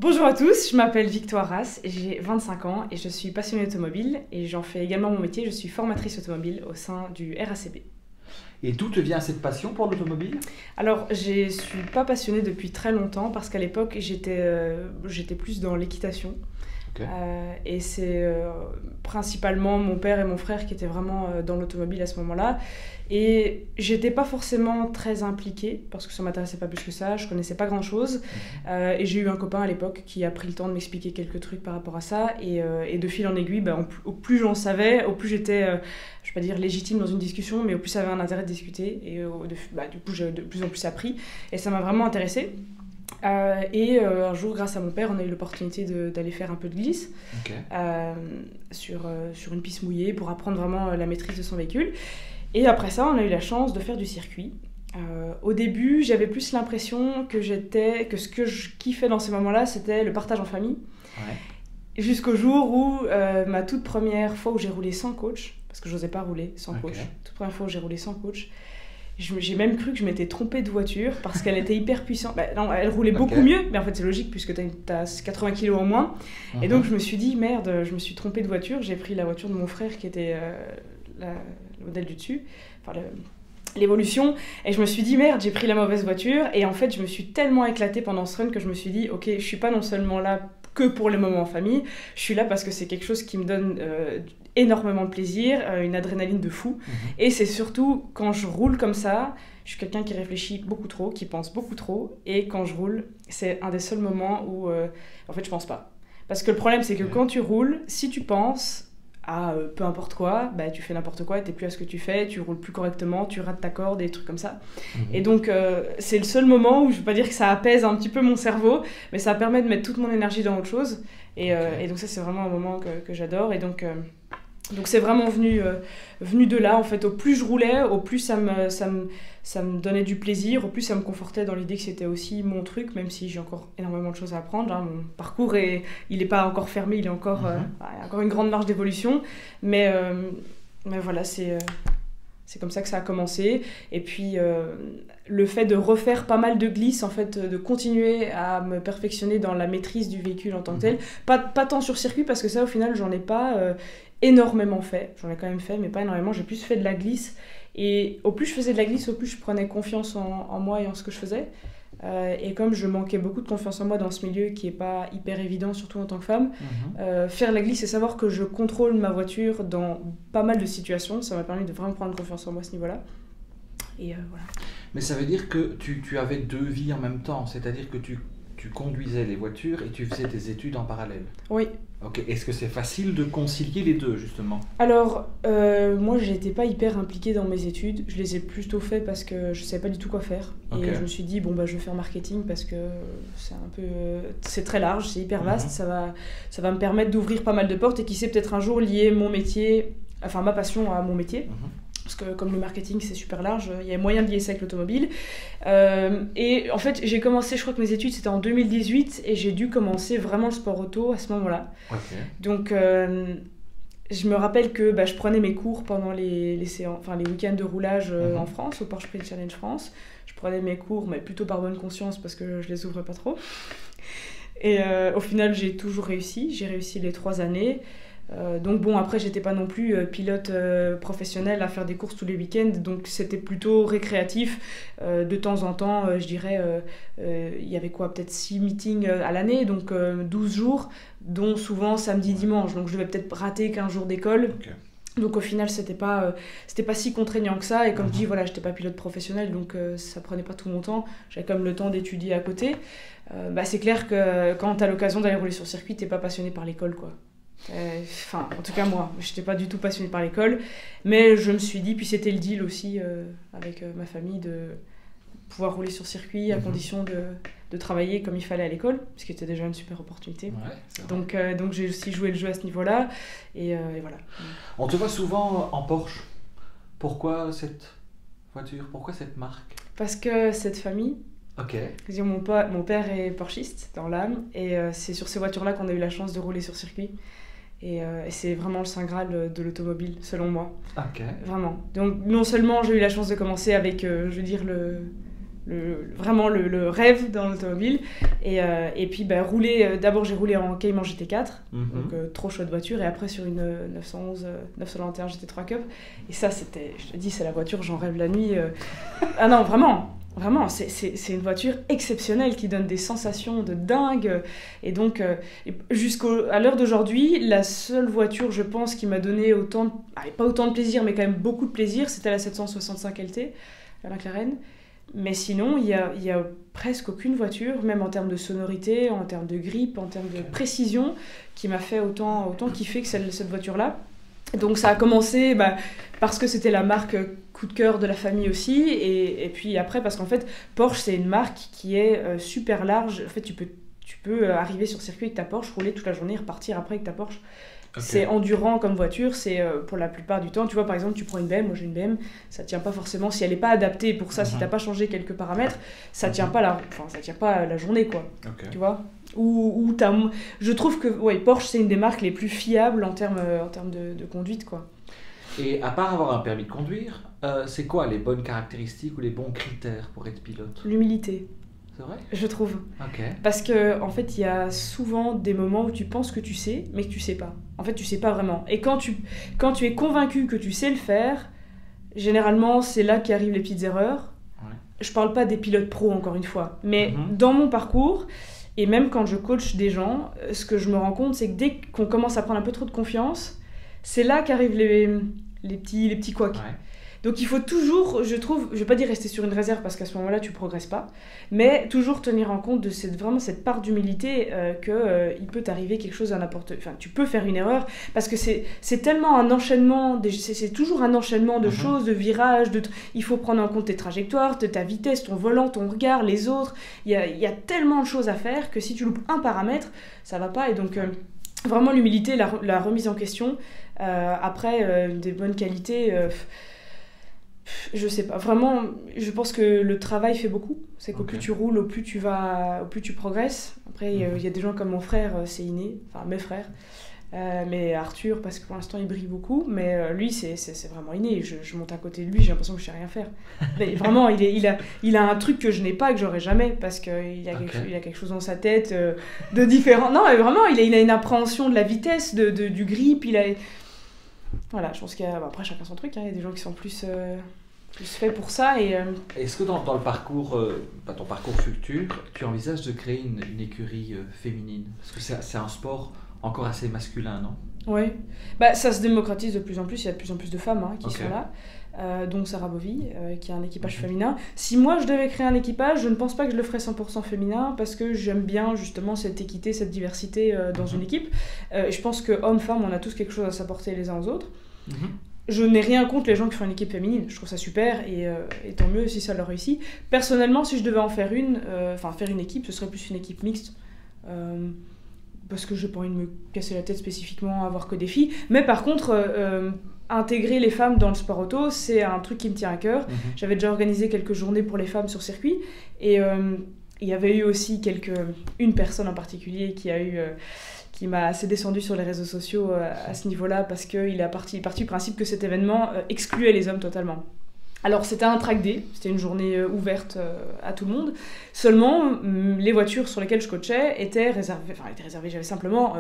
Bonjour à tous, je m'appelle Victoire Ras, j'ai 25 ans et je suis passionnée automobile et j'en fais également mon métier, je suis formatrice automobile au sein du RACP. Et d'où te vient cette passion pour l'automobile? Alors, je ne suis pas passionnée depuis très longtemps parce qu'à l'époque, j'étais plus dans l'équitation. Ok. Et c'est principalement mon père et mon frère qui étaient vraiment dans l'automobile à ce moment-là. Et j'étais pas forcément très impliquée parce que ça m'intéressait pas plus que ça, je connaissais pas grand-chose. Et j'ai eu un copain à l'époque qui a pris le temps de m'expliquer quelques trucs par rapport à ça. Et de fil en aiguille, au plus j'en savais, au plus j'étais, je vais pas dire légitime dans une discussion, mais au plus ça avait un intérêt de discuter. Et du coup, j'ai de plus en plus appris. Et ça m'a vraiment intéressée. Un jour, grâce à mon père, on a eu l'opportunité d'aller faire un peu de glisse Ok. sur une piste mouillée pour apprendre vraiment la maîtrise de son véhicule. Et après ça, on a eu la chance de faire du circuit. Au début, j'avais plus l'impression que ce que je kiffais dans ces moments-là, c'était le partage en famille. Ouais. Jusqu'au jour où ma toute première fois où j'ai roulé sans coach, parce que je n'osais pas rouler sans coach, toute première fois où j'ai roulé sans coach, j'ai même cru que je m'étais trompée de voiture parce qu'elle était hyper puissante. Non, elle roulait beaucoup mieux, mais en fait c'est logique puisque t'as 80 kilos en moins. Et donc je me suis dit, merde, je me suis trompée de voiture. J'ai pris la voiture de mon frère qui était le modèle du dessus, enfin l'évolution. Et je me suis dit, merde, j'ai pris la mauvaise voiture. Et en fait, je me suis tellement éclatée pendant ce run que je me suis dit, ok, je suis pas non seulement là que pour les moments en famille, je suis là parce que c'est quelque chose qui me donne énormément de plaisir, une adrénaline de fou. Et c'est surtout quand je roule comme ça, je suis quelqu'un qui réfléchit beaucoup trop, qui pense beaucoup trop. Et quand je roule, c'est un des seuls moments où en fait je pense pas. Parce que le problème c'est que quand tu roules, si tu penses à peu importe quoi, tu fais n'importe quoi, t'es plus à ce que tu fais, tu roules plus correctement, tu rates ta corde, des trucs comme ça. Et donc c'est le seul moment où je veux pas dire que ça apaise un petit peu mon cerveau, mais ça permet de mettre toute mon énergie dans autre chose. Et donc ça c'est vraiment un moment que j'adore. Et donc c'est vraiment venu de là, en fait. Au plus je roulais, au plus ça me donnait du plaisir, au plus ça me confortait dans l'idée que c'était aussi mon truc, même si j'ai encore énormément de choses à apprendre. Hein. Mon parcours, il n'est pas encore fermé, il y a encore une grande marge d'évolution. Mais voilà, c'est comme ça que ça a commencé. Et puis, le fait de refaire pas mal de glisses, en fait, de continuer à me perfectionner dans la maîtrise du véhicule en tant que tel. Pas tant sur circuit, parce que ça, au final, j'en ai pas énormément fait. J'en ai quand même fait, mais pas énormément. J'ai plus fait de la glisse. Et au plus je faisais de la glisse, au plus je prenais confiance en moi et en ce que je faisais. Et comme je manquais beaucoup de confiance en moi dans ce milieu qui n'est pas hyper évident, surtout en tant que femme, faire la glisse et savoir que je contrôle ma voiture dans pas mal de situations, ça m'a permis de vraiment prendre confiance en moi à ce niveau-là. Et voilà. Mais ça veut dire que tu avais deux vies en même temps, c'est-à-dire que tu conduisais les voitures et tu faisais tes études en parallèle. Oui. Ok. Est-ce que c'est facile de concilier les deux, justement? Alors, moi, j'étais pas hyper impliquée dans mes études. Je les ai plutôt fait parce que je savais pas du tout quoi faire. Et je me suis dit, je vais faire marketing parce que c'est très large, c'est hyper vaste. Ça va me permettre d'ouvrir pas mal de portes et qui sait peut-être un jour lier mon métier, enfin ma passion à mon métier. Parce que comme le marketing c'est super large, il y a moyen de lier ça avec l'automobile. Et en fait, j'ai commencé, je crois que mes études c'était en 2018 et j'ai dû commencer vraiment le sport auto à ce moment-là. Donc je me rappelle que je prenais mes cours pendant les week-ends de roulage en France, au Porsche Sprint Challenge France. Je prenais mes cours, mais plutôt par bonne conscience parce que je les ouvrais pas trop. Et au final, j'ai toujours réussi. J'ai réussi les 3 années. Donc après j'étais pas non plus pilote professionnel à faire des courses tous les week-ends, donc c'était plutôt récréatif. De temps en temps, je dirais, il y avait peut-être 6 meetings à l'année, donc 12 jours, dont souvent samedi, dimanche, donc je devais peut-être rater 15 jours d'école. Donc au final c'était pas si contraignant que ça, et comme je dis, voilà, j'étais pas pilote professionnel, donc ça prenait pas tout mon temps, j'avais quand même le temps d'étudier à côté. C'est clair que quand t'as l'occasion d'aller rouler sur circuit, t'es pas passionné par l'école, quoi. En tout cas moi, je n'étais pas du tout passionnée par l'école, mais je me suis dit, puis c'était le deal aussi avec ma famille, de pouvoir rouler sur circuit à condition de travailler comme il fallait à l'école, ce qui était déjà une super opportunité. Donc j'ai aussi joué le jeu à ce niveau-là, et voilà. On te voit souvent en Porsche. Pourquoi cette voiture? Pourquoi cette marque? Parce que cette famille... Ok. Mon père est porschiste dans l'âme, et c'est sur ces voitures-là qu'on a eu la chance de rouler sur circuit. Et c'est vraiment le saint graal de l'automobile, selon moi. Ok. Vraiment. Donc non seulement j'ai eu la chance de commencer avec, je veux dire, vraiment le rêve dans l'automobile. Et puis rouler, d'abord j'ai roulé en Cayman GT4, donc trop chouette voiture, et après sur une 911 991 GT3 Cup. Et ça, c'était, je te dis, c'est la voiture, j'en rêve la nuit. Ah non, vraiment. Vraiment, c'est une voiture exceptionnelle qui donne des sensations de dingue. Et donc, à l'heure d'aujourd'hui, la seule voiture, je pense, qui m'a donné pas autant de plaisir, mais quand même beaucoup de plaisir, c'était la 765 LT, la McLaren. Mais sinon, il y a presque aucune voiture, même en termes de sonorité, en termes de grip, en termes de précision, qui m'a fait autant kiffer que cette voiture-là. Donc ça a commencé parce que c'était la marque coup de cœur de la famille aussi, et puis après parce qu'en fait Porsche c'est une marque qui est super large. En fait tu peux arriver sur circuit avec ta Porsche, rouler toute la journée, repartir après avec ta Porsche. Okay. C'est endurant comme voiture, c'est pour la plupart du temps. Tu vois, par exemple, tu prends une BM, moi j'ai une BM, ça tient pas forcément, si elle n'est pas adaptée pour ça, si t'as pas changé quelques paramètres, ça tient pas la journée, quoi. Okay. Tu vois. Je trouve que Porsche c'est une des marques les plus fiables en termes de conduite, quoi. Et à part avoir un permis de conduire, c'est quoi les bonnes caractéristiques ou les bons critères pour être pilote ? L'humilité. C'est vrai ? Je trouve. Okay. Parce que en fait, il y a souvent des moments où tu penses que tu sais, mais que tu sais pas. En fait, tu sais pas vraiment. Et quand tu es convaincu que tu sais le faire, généralement, c'est là qu'arrivent les petites erreurs. Ouais. Je parle pas des pilotes pros, encore une fois. Mais dans mon parcours, et même quand je coach des gens, ce que je me rends compte, c'est que dès qu'on commence à prendre un peu trop de confiance, c'est là qu'arrivent les petits couacs. Ouais. Donc il faut toujours, je trouve, je vais pas dire rester sur une réserve parce qu'à ce moment-là tu progresses pas, mais toujours tenir en compte de cette part d'humilité il peut t'arriver quelque chose tu peux faire une erreur parce que c'est tellement un enchaînement, c'est toujours un enchaînement de choses, de virages, il faut prendre en compte tes trajectoires, ta vitesse, ton volant, ton regard, les autres, il y a tellement de choses à faire que si tu loupes un paramètre, ça va pas. Et donc vraiment l'humilité, la remise en question, après des bonnes qualités. Je sais pas, vraiment, je pense que le travail fait beaucoup. C'est qu'au plus tu roules, au plus tu progresses. Après, il y a des gens comme mon frère, c'est inné, enfin mes frères. Mais Arthur, parce que pour l'instant il brille beaucoup, mais lui c'est vraiment inné. Je monte à côté de lui, j'ai l'impression que je sais rien faire. Mais vraiment, il a un truc que je n'ai pas, que j'aurai jamais, parce qu'il a quelque chose dans sa tête de différent. Non, mais vraiment, il a une appréhension de la vitesse, du grip, Voilà, je pense après chacun son truc, il y a des gens qui sont plus faits pour ça. Est-ce que dans le parcours, ton parcours futur, tu envisages de créer une écurie féminine ? Parce que c'est un sport encore assez masculin, non ? Oui, ça se démocratise de plus en plus, il y a de plus en plus de femmes qui sont là. Donc Sarah Bovy, qui a un équipage féminin. Si moi je devais créer un équipage, je ne pense pas que je le ferais 100% féminin parce que j'aime bien justement cette équité, cette diversité dans une équipe. Je pense que hommes-femmes, on a tous quelque chose à s'apporter les uns aux autres. Je n'ai rien contre les gens qui font une équipe féminine, je trouve ça super et tant mieux si ça leur réussit. Personnellement, si je devais en faire faire une équipe, ce serait plus une équipe mixte. Parce que j'ai pas envie de me casser la tête spécifiquement à avoir que des filles. Mais par contre, intégrer les femmes dans le sport auto, c'est un truc qui me tient à cœur. J'avais déjà organisé quelques journées pour les femmes sur circuit. Et il y avait eu aussi une personne en particulier qui m'a assez descendu sur les réseaux sociaux à ce niveau-là parce qu'il est parti du principe que cet événement excluait les hommes totalement. Alors c'était un track day, c'était une journée ouverte à tout le monde. Seulement, les voitures sur lesquelles je coachais étaient réservées, j'avais simplement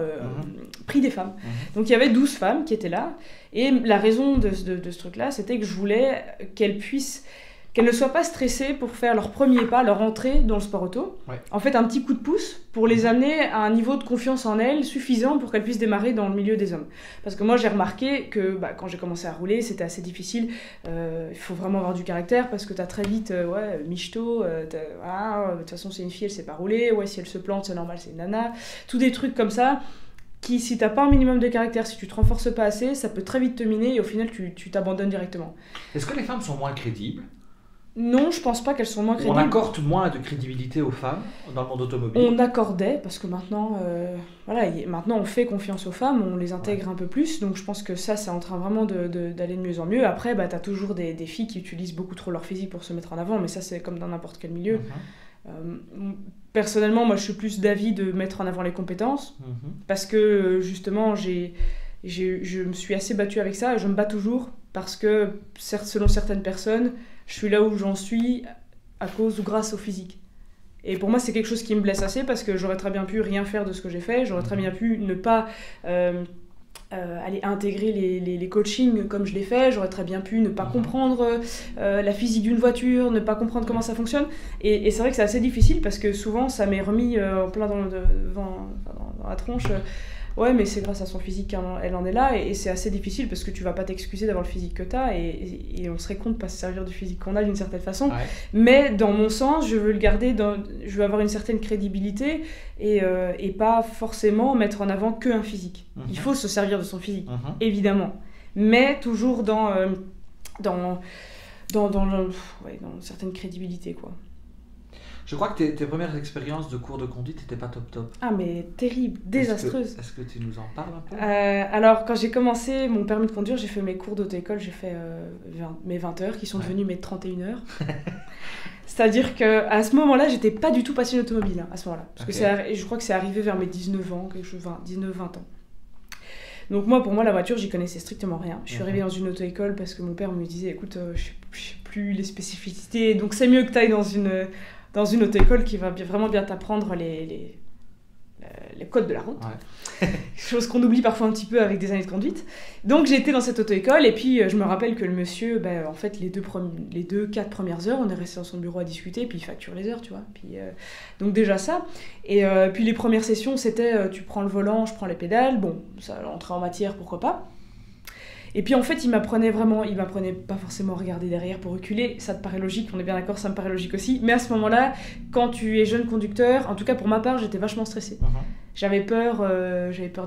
pris des femmes. Donc il y avait 12 femmes qui étaient là. Et la raison de ce truc-là, c'était que je voulais qu'elles ne soient pas stressées pour faire leur premier pas, leur entrée dans le sport auto. Ouais. En fait, un petit coup de pouce pour les amener à un niveau de confiance en elles suffisant pour qu'elles puissent démarrer dans le milieu des hommes. Parce que moi, j'ai remarqué que quand j'ai commencé à rouler, c'était assez difficile. Il faut vraiment avoir du caractère parce que t'as très vite, michto, de toute façon, c'est une fille, elle sait pas rouler. Ouais, si elle se plante, c'est normal, c'est une nana. Tous des trucs comme ça qui, si t'as pas un minimum de caractère, si tu te renforces pas assez, ça peut très vite te miner et au final, tu t'abandonnes directement. Est-ce que les femmes sont moins crédibles ? Non, je pense pas qu'elles sont moins crédibles. On accorde moins de crédibilité aux femmes dans le monde automobile. On accordait, parce que maintenant, maintenant on fait confiance aux femmes, on les intègre un peu plus, donc je pense que ça, c'est en train vraiment d'aller de mieux en mieux. Après, t'as toujours des filles qui utilisent beaucoup trop leur physique pour se mettre en avant, mais ça, c'est comme dans n'importe quel milieu. Personnellement, moi, je suis plus d'avis de mettre en avant les compétences, parce que, justement, je me suis assez battue avec ça, et je me bats toujours, parce que, selon certaines personnes, je suis là où j'en suis à cause ou grâce au physique. Et pour moi, c'est quelque chose qui me blesse assez parce que j'aurais très bien pu rien faire de ce que j'ai fait, j'aurais très bien pu ne pas aller intégrer les coachings comme je l'ai fait, j'aurais très bien pu ne pas comprendre la physique d'une voiture, ne pas comprendre comment ça fonctionne. Et c'est vrai que c'est assez difficile parce que souvent, ça m'est remis en plein dans la tronche. Ouais, mais c'est grâce à son physique qu'elle en est là, et c'est assez difficile parce que tu vas pas t'excuser d'avoir le physique que t'as, et on serait con de pas se servir du physique qu'on a d'une certaine façon. Ouais. Mais dans mon sens, je veux le garder, je veux avoir une certaine crédibilité et pas forcément mettre en avant qu'un physique. Il faut se servir de son physique, évidemment, mais toujours dans une certaine crédibilité, quoi. Je crois que tes premières expériences de cours de conduite n'étaient pas top. Ah, mais terrible, désastreuse. Est-ce que tu nous en parles un peu ? Alors, quand j'ai commencé mon permis de conduire, j'ai fait mes cours d'auto-école, j'ai fait mes 20 heures qui sont devenues mes 31 heures. C'est-à-dire qu'à ce moment-là, j'étais pas du tout passionnée automobile, à ce moment-là. Parce que je crois que c'est arrivé vers mes 19 ans, quelque chose, 19-20 ans. Donc pour moi, la voiture, j'y connaissais strictement rien. Je suis arrivée dans une auto-école parce que mon père me disait, écoute, je sais plus les spécificités, donc c'est mieux que tu ailles dans une auto-école qui va vraiment bien t'apprendre les codes de la route. Ouais. Chose qu'on oublie parfois un petit peu avec des années de conduite. Donc j'ai été dans cette auto-école, et puis je me rappelle que le monsieur, en fait, les 4 premières heures, on est resté dans son bureau à discuter, et puis il facture les heures, tu vois. Puis, donc déjà ça. Et puis les premières sessions, c'était tu prends le volant, je prends les pédales. Bon, ça entrait en matière, pourquoi pas. Et puis en fait, il m'apprenait pas forcément à regarder derrière pour reculer, ça te paraît logique, on est bien d'accord, ça me paraît logique aussi, mais à ce moment-là, quand tu es jeune conducteur, en tout cas pour ma part, j'étais vachement stressée. J'avais peur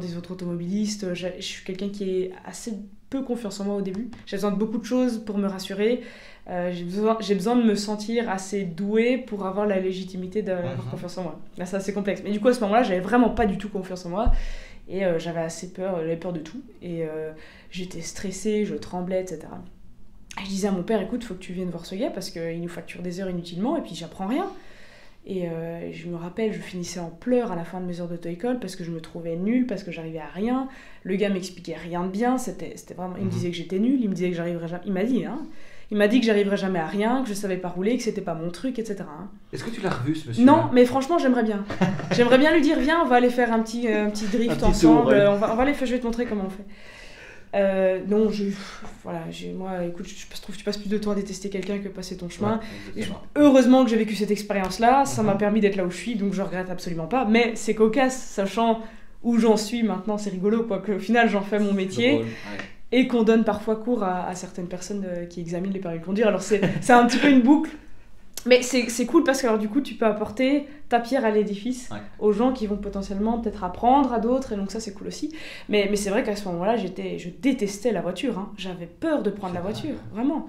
des autres automobilistes, je suis quelqu'un qui est assez peu confiance en moi au début, j'ai besoin de beaucoup de choses pour me rassurer, j'ai besoin de me sentir assez douée pour avoir la légitimité d'avoir confiance en moi. Là, c'est assez complexe, mais du coup à ce moment-là, j'avais vraiment pas du tout confiance en moi. Et j'avais peur de tout, et j'étais stressée, je tremblais, etc. Et je disais à mon père, écoute, faut que tu viennes voir ce gars parce qu'il nous facture des heures inutilement et puis j'apprends rien. Et je me rappelle, je finissais en pleurs à la fin de mes heures d'auto-école parce que je me trouvais nulle, parce que j'arrivais à rien. Le gars m'expliquait rien de bien, c'était vraiment, il me disait que j'étais nulle, il me disait que j'arriverais jamais. Il m'a dit que j'arriverais jamais à rien, que je savais pas rouler, que c'était pas mon truc, etc. Est-ce que tu l'as revu, ce monsieur ? Non, mais franchement, j'aimerais bien. J'aimerais bien lui dire, viens, on va aller faire un petit drift ensemble. Tour, ouais. On va aller faire, je vais te montrer comment on fait. Non, moi, écoute, je trouve que tu passes plus de temps à détester quelqu'un que passer ton chemin. Ouais, heureusement que j'ai vécu cette expérience-là, ça m'a permis d'être là où je suis, donc je regrette absolument pas. Mais c'est cocasse, sachant où j'en suis maintenant, c'est rigolo, quoi, qu'au final, j'en fais mon métier. Drôle, ouais. Et qu'on donne parfois cours à certaines personnes qui examinent les permis de conduire. Alors c'est un petit peu une boucle, mais c'est cool parce que alors, du coup tu peux apporter ta pierre à l'édifice aux gens qui vont potentiellement peut-être apprendre à d'autres, et donc ça c'est cool aussi. Mais c'est vrai qu'à ce moment-là, je détestais la voiture, hein. J'avais peur de prendre la voiture, vraiment.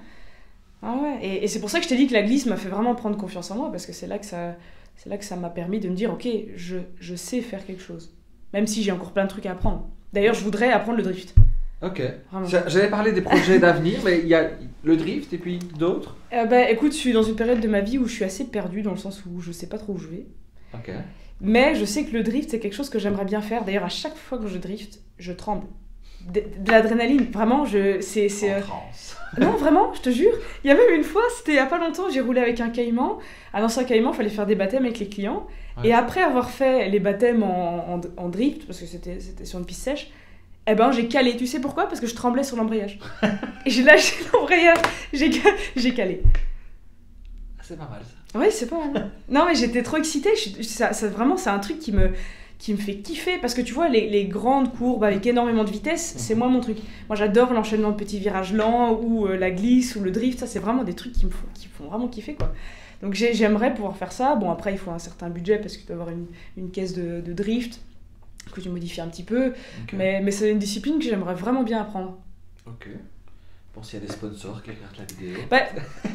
Ah ouais. Et c'est pour ça que je t'ai dit que la glisse m'a fait vraiment prendre confiance en moi, parce que c'est là que ça m'a permis de me dire, ok, je sais faire quelque chose, même si j'ai encore plein de trucs à apprendre. D'ailleurs, je voudrais apprendre le drift. Ok. J'allais parler des projets d'avenir, mais il y a le drift et puis d'autres. Écoute, je suis dans une période de ma vie où je suis assez perdue, dans le sens où je sais pas trop où je vais. Ok. Mais je sais que le drift, c'est quelque chose que j'aimerais bien faire. D'ailleurs, à chaque fois que je drift, je tremble. De l'adrénaline, vraiment, Non, vraiment, je te jure. Il y a même une fois, c'était il y a pas longtemps, j'ai roulé avec un Cayman. À l'ancien Cayman, il fallait faire des baptêmes avec les clients. Ouais. Et après avoir fait les baptêmes en drift, parce que c'était sur une piste sèche, j'ai calé. Tu sais pourquoi ? Parce que je tremblais sur l'embrayage. Et j'ai lâché l'embrayage, j'ai calé. C'est pas mal ça. Oui, c'est pas mal. Non, mais j'étais trop excitée. Vraiment, c'est un truc qui me fait kiffer. Parce que tu vois, les grandes courbes avec énormément de vitesse, c'est moi mon truc. Moi, j'adore l'enchaînement de petits virages lents, ou la glisse, ou le drift. Ça, c'est vraiment des trucs qui me font vraiment kiffer, quoi. Donc j'aimerais pouvoir faire ça. Bon, après, il faut un certain budget parce que tu dois avoir une caisse de drift que tu modifies un petit peu, mais c'est une discipline que j'aimerais vraiment bien apprendre. Ok. Bon, s'il y a des sponsors qui regardent la vidéo.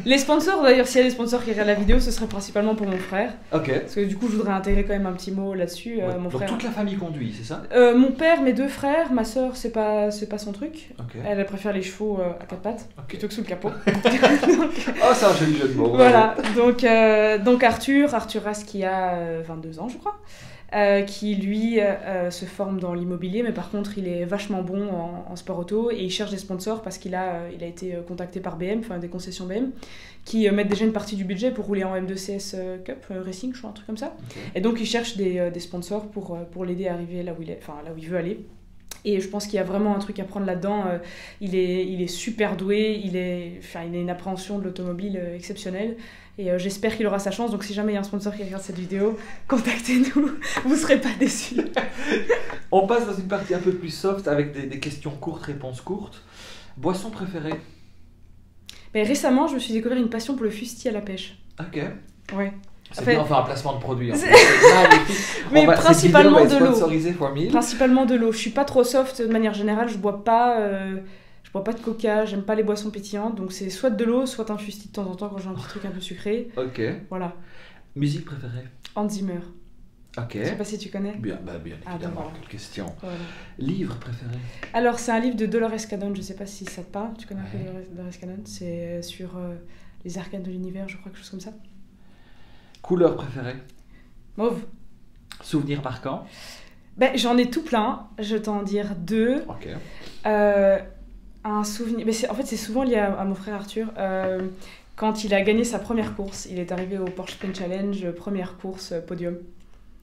Les sponsors, d'ailleurs, s'il y a des sponsors qui regardent la vidéo, ce serait principalement pour mon frère. Ok. Parce que du coup, je voudrais intégrer quand même un petit mot là-dessus. Mon Donc frère. Toute la famille conduit, c'est ça ? Mon père, mes 2 frères, ma sœur, c'est pas son truc. Okay. Elle préfère les chevaux à 4 pattes plutôt que sous le capot. C'est un joli jeu de mots. Voilà. Donc Arthur Ras qui a 22 ans, je crois. qui lui se forme dans l'immobilier, mais par contre il est vachement bon en sport auto et il cherche des sponsors parce qu'il a été contacté par BM, enfin des concessions BM, qui mettent déjà une partie du budget pour rouler en M2CS Cup Racing, je crois, un truc comme ça. Okay. Et donc il cherche des sponsors pour l'aider à arriver là où il veut aller. Et je pense qu'il y a vraiment un truc à prendre là-dedans. Il est super doué, il a une appréhension de l'automobile exceptionnelle. Et j'espère qu'il aura sa chance. Donc si jamais il y a un sponsor qui regarde cette vidéo, contactez-nous, vous ne serez pas déçus. On passe dans une partie un peu plus soft avec des questions courtes, réponses courtes. Boisson préférée? Mais récemment, je me suis découvert une passion pour le fusti à la pêche. Ok. Ouais. C'est bien, on fait un placement de produit. Mais principalement de l'eau. Principalement de l'eau. Je suis pas trop soft de manière générale. Je bois pas de coca. J'aime pas les boissons pétillantes. Donc c'est soit de l'eau, soit un fusti de temps en temps quand j'ai un petit truc un peu sucré. Ok. Voilà. Musique préférée? Hans Zimmer. Ok. Je sais pas si tu connais. Bien évidemment. Quelle question. Voilà. Livre préféré? Alors c'est un livre de Dolores Cannon. Je sais pas si ça te parle. Tu connais un peu Dolores Cannon? C'est sur les arcanes de l'univers, je crois, quelque chose comme ça. Couleur préférée? Mauve. Souvenir marquant? J'en ai tout plein, je vais t'en dire 2. Ok. Un souvenir... en fait, c'est souvent lié à mon frère Arthur. Quand il a gagné sa première course, il est arrivé au Porsche Sprint Challenge, première course podium.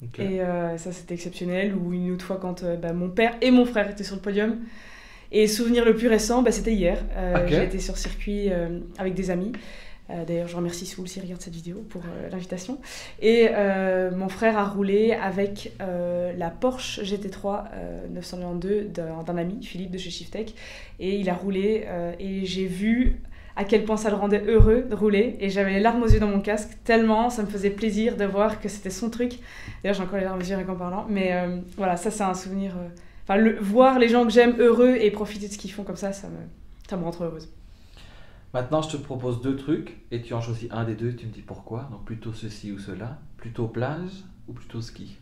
Okay. Et ça, c'était exceptionnel. Ou une autre fois, quand mon père et mon frère étaient sur le podium. Et souvenir le plus récent, c'était hier. J'ai été sur circuit avec des amis. D'ailleurs, je remercie Soul s'il regarde cette vidéo pour l'invitation. Et mon frère a roulé avec la Porsche GT3 992 d'un ami, Philippe de chez Shiftech. Et il a roulé et j'ai vu à quel point ça le rendait heureux de rouler. Et j'avais les larmes aux yeux dans mon casque, tellement ça me faisait plaisir de voir que c'était son truc. D'ailleurs, j'ai encore les larmes aux yeux en parlant. Mais voilà, ça c'est un souvenir... voir les gens que j'aime heureux et profiter de ce qu'ils font comme ça me rend trop heureuse. Maintenant, je te propose 2 trucs et tu en choisis un des 2 et tu me dis pourquoi. Donc plutôt ceci ou cela. Plutôt plage ou plutôt ski?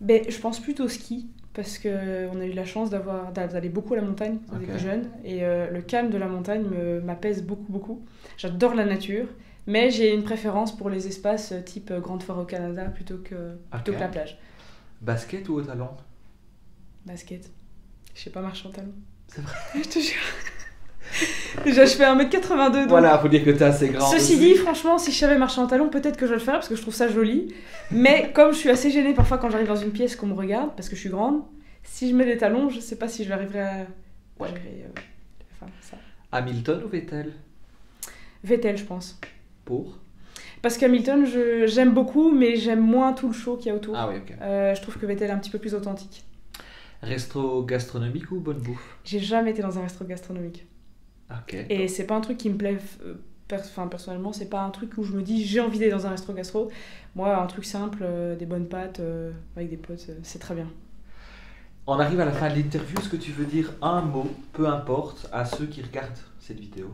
Je pense plutôt ski parce qu'on a eu la chance d'aller beaucoup à la montagne quand on était jeune. Et le calme de la montagne m'apaise beaucoup. J'adore la nature, mais j'ai une préférence pour les espaces type Grande Forêt au Canada plutôt que la plage. Basket ou au talon? Basket. Je sais pas marcher en talon. C'est vrai? Je te jure. Déjà, je fais 1m82. Donc... Voilà, faut dire que t'es assez grand. Ceci dit, franchement, si je savais marcher en talons, peut-être que je le ferais parce que je trouve ça joli. Mais comme je suis assez gênée parfois quand j'arrive dans une pièce qu'on me regarde, parce que je suis grande, si je mets des talons, je sais pas si je l'arriverai à gérer ça. Hamilton ou Vettel? Vettel, je pense. Pour? Parce qu'Hamilton, j'aime beaucoup, mais j'aime moins tout le show qu'il y a autour. Ah oui, ok. Je trouve que Vettel est un petit peu plus authentique. Resto gastronomique ou bonne bouffe? J'ai jamais été dans un resto gastronomique. Okay. Et c'est pas un truc qui me plaît personnellement, c'est pas un truc où je me dis j'ai envie d'aller dans un resto gastro. Moi, un truc simple, des bonnes pâtes avec des potes, c'est très bien. On arrive à la fin de l'interview. Est-ce que tu veux dire un mot, peu importe, à ceux qui regardent cette vidéo?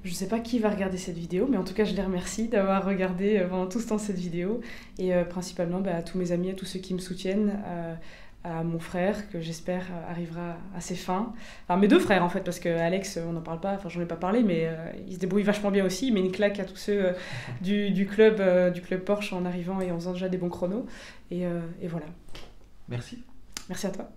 Je sais pas qui va regarder cette vidéo, mais en tout cas, je les remercie d'avoir regardé pendant tout ce temps cette vidéo. Et principalement à tous mes amis, à tous ceux qui me soutiennent. À mon frère, que j'espère arrivera à ses fins. Enfin, mes 2 frères, en fait, parce que Alex, on n'en parle pas, enfin, j'en ai pas parlé, mais il se débrouille vachement bien aussi. Il met une claque à tous ceux du club Porsche en arrivant et en faisant déjà des bons chronos. Et voilà. Merci. Merci à toi.